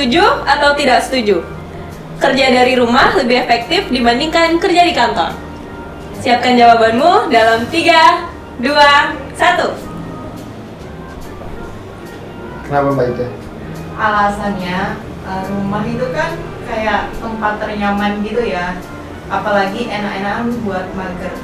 setuju atau tidak setuju? Kerja dari rumah lebih efektif dibandingkan kerja di kantor. Siapkan jawabanmu dalam 3, 2, 1. Kenapa Mbak Ida? Alasannya rumah itu kan kayak tempat ternyaman gitu ya, apalagi enak-enakan buat mager.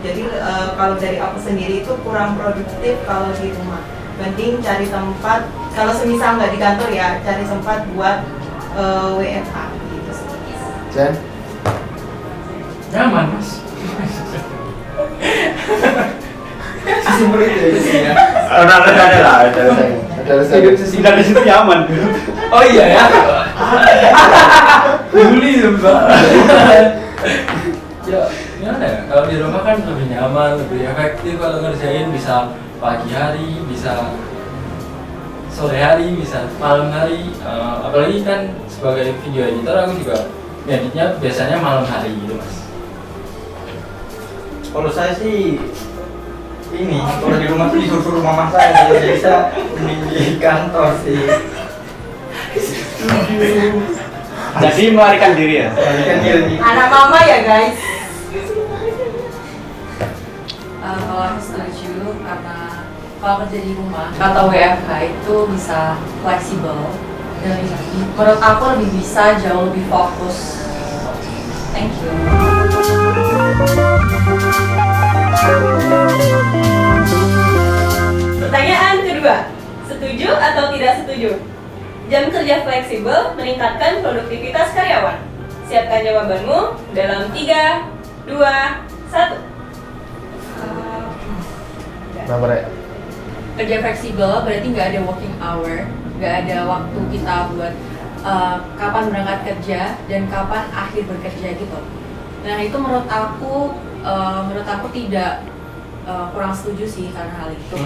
Jadi kalau dari aku sendiri itu kurang produktif kalau di rumah. Mending cari tempat, kalau semisal nggak di kantor ya, cari tempat buat WFH gitu. Jen? Nyaman mas. Simpel itu ya isinya. Ada lah. Ada Sesingkat di situ nyaman. Oh iya ya. Juli mbak. Ya gimana ya? Kalau di rumah kan lebih nyaman, lebih efektif kalau ngerjain bisa pagi hari, bisa sore hari, bisa malam hari. Apalagi kan sebagai video editor aku juga editnya biasanya malam hari gitu mas. Kalau saya sih ini, kalau di rumah tuh disuruh mama saya, jadi saya di kantor sih. Jadi melarikan diri ya? Melarikan diri. Anak mama ya guys. Kalau aku setuju karena kalau kerja di rumah atau WFH itu bisa fleksibel dan menurut aku lebih bisa jauh lebih fokus. Thank you. Pertanyaan kedua, setuju atau tidak setuju? Jam kerja fleksibel meningkatkan produktivitas karyawan. Siapkan jawabanmu dalam 3, 2, 1. Kenapa Rek? Kerja fleksibel berarti nggak ada working hour, nggak ada waktu kita buat kapan berangkat kerja dan kapan akhir bekerja gitu. Nah itu menurut aku tidak kurang setuju sih karena hal itu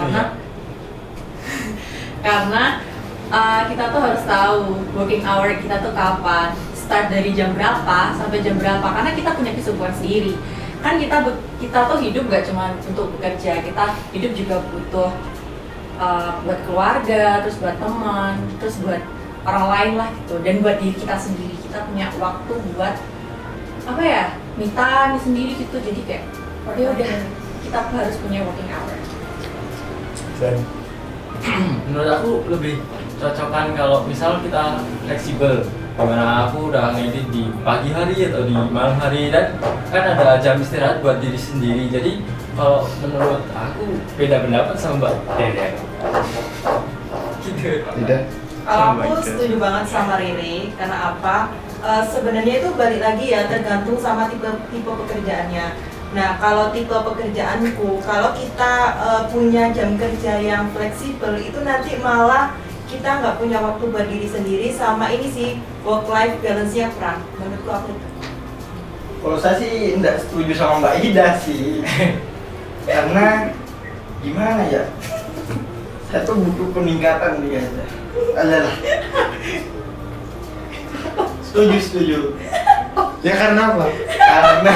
karena kita tuh harus tahu working hour kita tuh kapan, start dari jam berapa sampai jam berapa, karena kita punya kesibukan sendiri. Kan kita tuh hidup gak cuma untuk bekerja, kita hidup juga butuh buat keluarga, terus buat teman, terus buat orang lain lah gitu, dan buat diri kita sendiri. Kita punya waktu buat apa ya, me time sendiri gitu. Jadi kayak ya udah, kita harus punya working hour. Jen? Menurut aku lebih cocokan kalau misal kita fleksibel, karena aku udah ngedit di pagi hari atau di malam hari, dan kan ada jam istirahat buat diri sendiri. Jadi kalau menurut aku beda pendapat sama Mbak Dede gitu. Tidak? Kalau aku setuju banget sama Riri, karena apa? Sebenarnya itu balik lagi ya, tergantung sama tipe pekerjaannya. Nah, kalau tipe pekerjaanku, kalau kita punya jam kerja yang fleksibel, itu nanti malah kita nggak punya waktu buat diri sendiri, sama ini sih work-life balance-nya kurang. Menurutku aku itu. Kalau saya sih tidak setuju sama Mbak Ida sih. Karena gimana ya? Saya tuh butuh peningkatan nih aja. Adalah. Setuju. Ya karena apa? Karena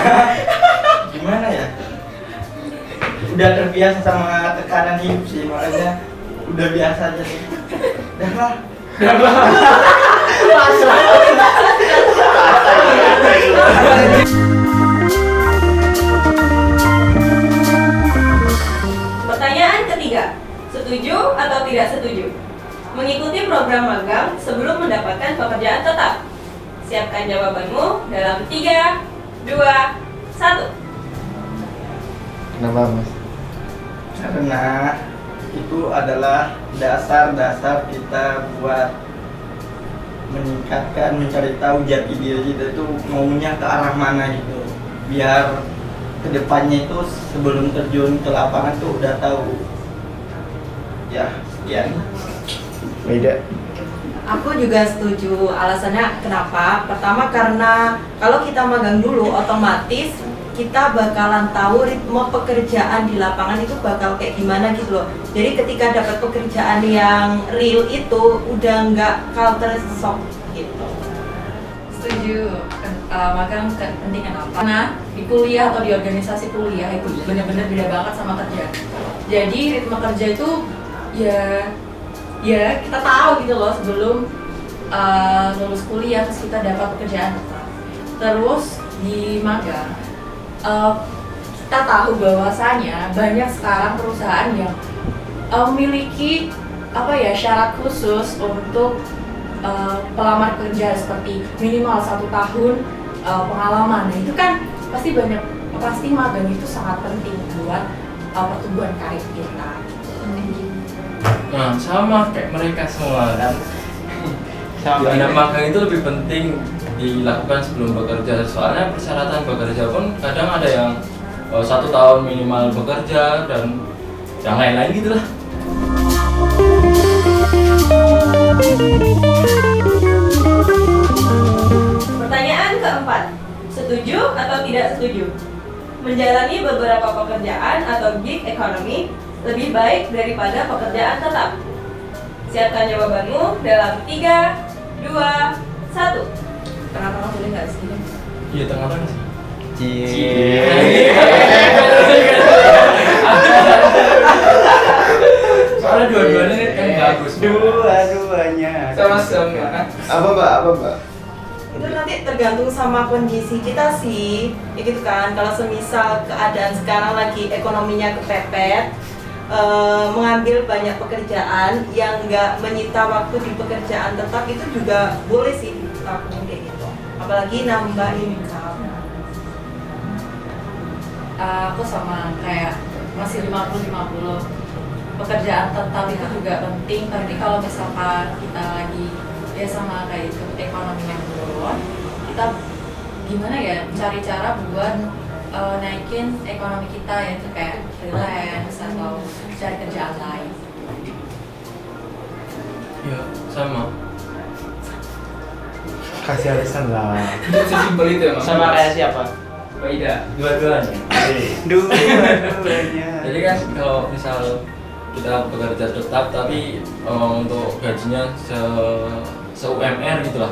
gimana ya? Udah terbiasa sama tekanan hidup sih, makanya udah biasa aja sih. Dah lah. Pertanyaan ketiga, setuju atau tidak setuju? Mengikuti program magang sebelum mendapatkan pekerjaan tetap. Siapkan jawabanmu dalam 3, 2, 1. Kenapa Mas? Karena itu adalah dasar-dasar kita buat meningkatkan, mencari tahu jati diri kita itu maunya ke arah mana gitu, biar kedepannya itu sebelum terjun ke lapangan tuh udah tahu. Ya, sekian. Beda? Aku juga setuju. Alasannya kenapa? Pertama karena kalau kita magang dulu, otomatis kita bakalan tahu ritme pekerjaan di lapangan itu bakal kayak gimana gitu loh. Jadi ketika dapat pekerjaan yang real itu udah nggak culture shock gitu. Setuju. Magang penting kenapa? Karena di kuliah atau di organisasi kuliah itu benar-benar beda banget sama kerja. Jadi ritme kerja itu ya kita tahu gitu loh sebelum lulus kuliah terus kita dapat pekerjaan tetap. Terus di magang kita tahu bahwasanya banyak sekarang perusahaan yang memiliki syarat khusus untuk pelamar kerja seperti minimal 1 tahun pengalaman. Nah, itu kan pasti magang itu sangat penting buat pertumbuhan karir kita. Nah, sama kayak mereka semua kan. Dimana magang itu lebih penting dilakukan sebelum bekerja, soalnya persyaratan bekerja pun kadang ada yang 1 tahun minimal bekerja dan yang lain-lain gitulah. Pertanyaan keempat, setuju atau tidak setuju? Menjalani beberapa pekerjaan atau gig ekonomi lebih baik daripada pekerjaan tetap. Siapkan jawabanmu dalam 3, 2, 1. Tengah-tengah boleh nggak sih? Iya, tengah-tengah sih. Soalnya dua-duanya kan bagus. Dua-duanya. Sama-sama. Apa mbak? Itu nanti tergantung sama kondisi kita sih, ya gitu kan. Kalau semisal keadaan sekarang lagi ekonominya kepepet, mengambil banyak pekerjaan yang nggak menyita waktu di pekerjaan tetap, itu juga boleh sih dilakukan kayak gitu. Apalagi nambah income. Aku sama kayak masih 50-50. Pekerjaan tetap itu juga penting, tapi kalau misalkan kita lagi sama kayak itu ekonominya menurun, kita gimana ya cari cara buat naikin ekonomi kita, yaitu kayak freelance atau cari kerjaan lain. Iya, sama. Kasih alasan lah. Sesimpel itu emang. Sama kayak siapa? Mbak Ida. Dua-duanya. Dua-duanya. Jadi kan kalau misal kita bekerja tetap tapi untuk gajinya se-UMR gitu lah.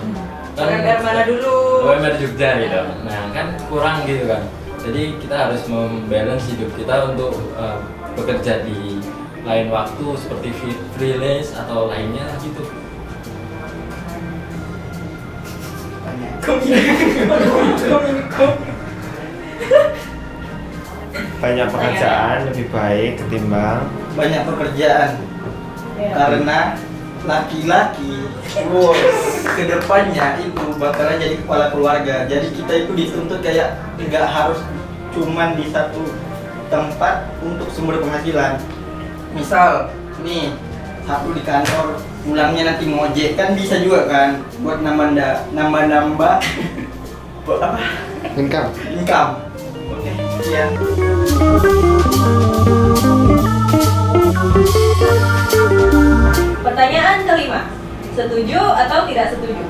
Kan UMR mana dulu? UMR Jogja gitu. Nah, kan kurang gitu kan. Jadi kita harus membalance hidup kita untuk bekerja di lain waktu seperti freelance atau lainnya gitu. Banyak pekerjaan lebih baik ketimbang Banyak pekerjaan. Karena laki-laki kedepannya itu bakalan jadi kepala keluarga. Jadi kita itu dituntut kayak nggak harus cuman di satu tempat untuk sumber penghasilan. Misal nih satu di kantor, pulangnya nanti ngojek kan bisa juga kan buat nambah apa income. Oke, sekian. Pertanyaan kelima, setuju atau tidak setuju?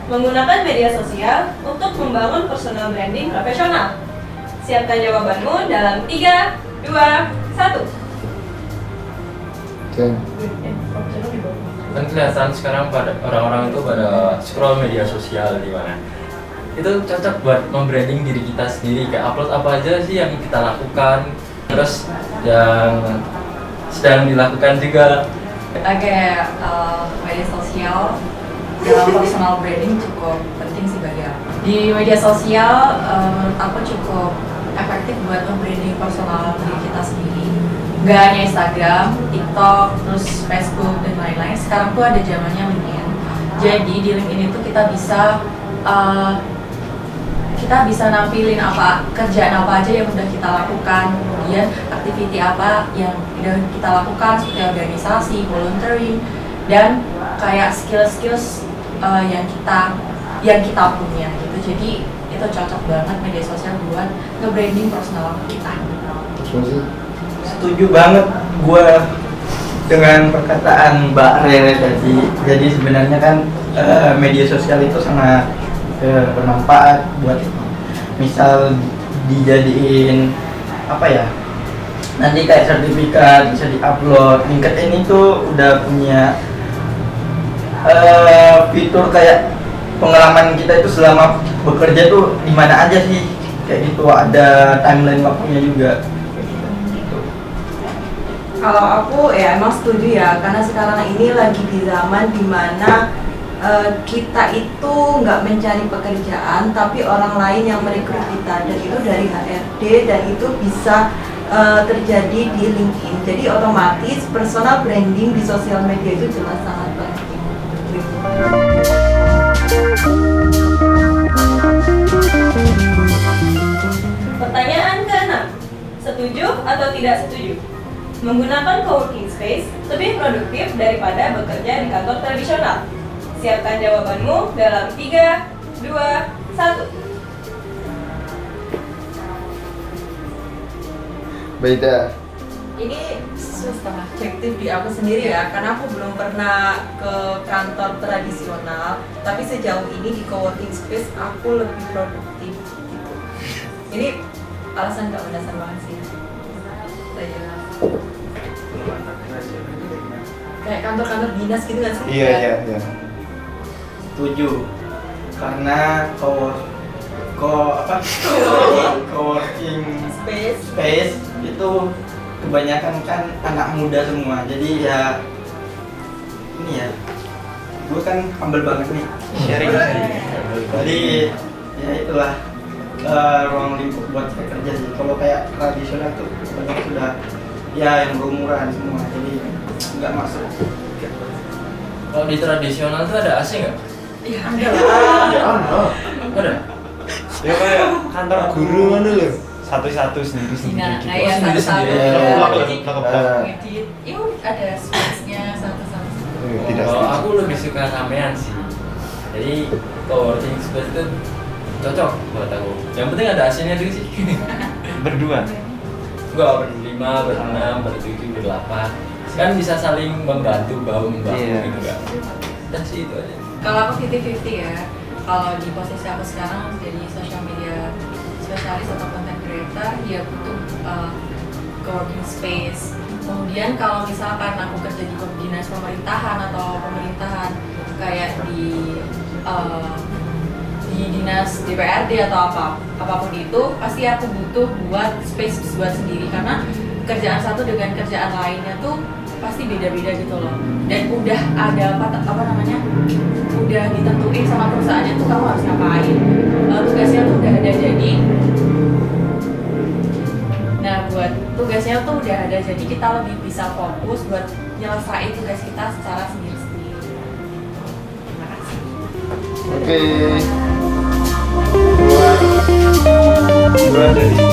Menggunakan media sosial untuk membangun personal branding profesional. Siapkan jawabanmu dalam 3, 2, 1. Kan kelihatan sekarang pada orang-orang itu pada scroll media sosial di mana. Itu cocok buat membranding diri kita sendiri, kayak upload apa aja sih yang kita lakukan, terus yang sedang dilakukan juga. Kayak media sosial dalam personal branding cukup penting sih bagi aku. Di media sosial menurut aku cukup efektif buat membranding personal diri kita sendiri. Nggak hanya Instagram, TikTok, terus Facebook dan lain-lain. Sekarang tuh ada zamannya LinkedIn. Jadi di LinkedIn itu kita bisa nampilin kerjaan apa aja yang udah kita lakukan, kemudian aktiviti apa yang udah kita lakukan seperti organisasi, volunteering, dan kayak skills yang kita punya gitu. Jadi itu cocok banget media sosial buat nge-branding personal kita. Setuju banget gue dengan perkataan Mbak Rere tadi. Jadi sebenarnya kan media sosial itu sangat bermanfaat buat misal dijadiin apa ya, nanti kayak sertifikat bisa diupload. LinkedIn itu udah punya fitur kayak pengalaman kita itu selama bekerja tuh di mana aja sih, kayak gitu, ada timeline waktunya juga. Kalau aku ya emang setuju ya, karena sekarang ini lagi di zaman dimana kita itu nggak mencari pekerjaan, tapi orang lain yang merekrut kita, dan itu dari HRD, dan itu bisa terjadi di LinkedIn. Jadi otomatis personal branding di sosial media itu jelas sangat penting. Pertanyaan ke-6. Setuju atau tidak setuju? Menggunakan coworking space lebih produktif daripada bekerja di kantor tradisional. Siapkan jawabanmu dalam 3, 2, 1. Beda. Ini subjektif di aku sendiri ya, karena aku belum pernah ke kantor tradisional, tapi sejauh ini di coworking space aku lebih produktif gitu. Ini alasan gak mendasar banget sih. Kayak kantor-kantor dinas gitu gak sih? Iya. Setuju. Karena coworking space itu kebanyakan kan anak muda semua. Jadi ya ini ya, gue kan humble banget nih sharing. Jadi ya itulah ruang lingkup buat saya kerja sih. Kalau kayak tradisional tuh banyak sudah ya yang berumuran semua, jadi nggak masuk. Kalau di tradisional tuh ada AC nggak? Iya, Ya ono. Ada. Ya kayak kantor guru mana lho. Satu-satu sendiri-sendiri Nah, gitu. kayak sendiri-sendiri. satu-satu Iya. ngedit, yuk ada space-nya satu-satu. Tidak Kalau setuju. aku lebih suka ramean sih. Jadi coworking space itu cocok buat aku. Yang penting ada AC-nya dulu sih. Berdua. Enggak, berlima, berenam, bertujuh, berdelapan. Kan bisa saling membantu bahu membahu Iya. gitu kan. Udah sih itu aja. Kalau aku 50-50 ya, kalau di posisi aku sekarang jadi social media spesialis atau content creator, ya butuh coworking space. Kemudian kalau misalkan aku kerja di dinas pemerintahan atau pemerintahan kayak di dinas DPRD atau apapun itu, pasti aku butuh buat space buat sendiri, karena kerjaan satu dengan kerjaan lainnya tuh pasti beda-beda gitu loh. Dan udah ada apa namanya, udah ditentuin sama perusahaannya tuh kamu harus ngapain, tugasnya tuh udah ada. Jadi nah buat tugasnya tuh udah ada, jadi kita lebih bisa fokus buat nyelesain tugas kita secara sendiri-sendiri. Terima kasih. Oke. Dua dari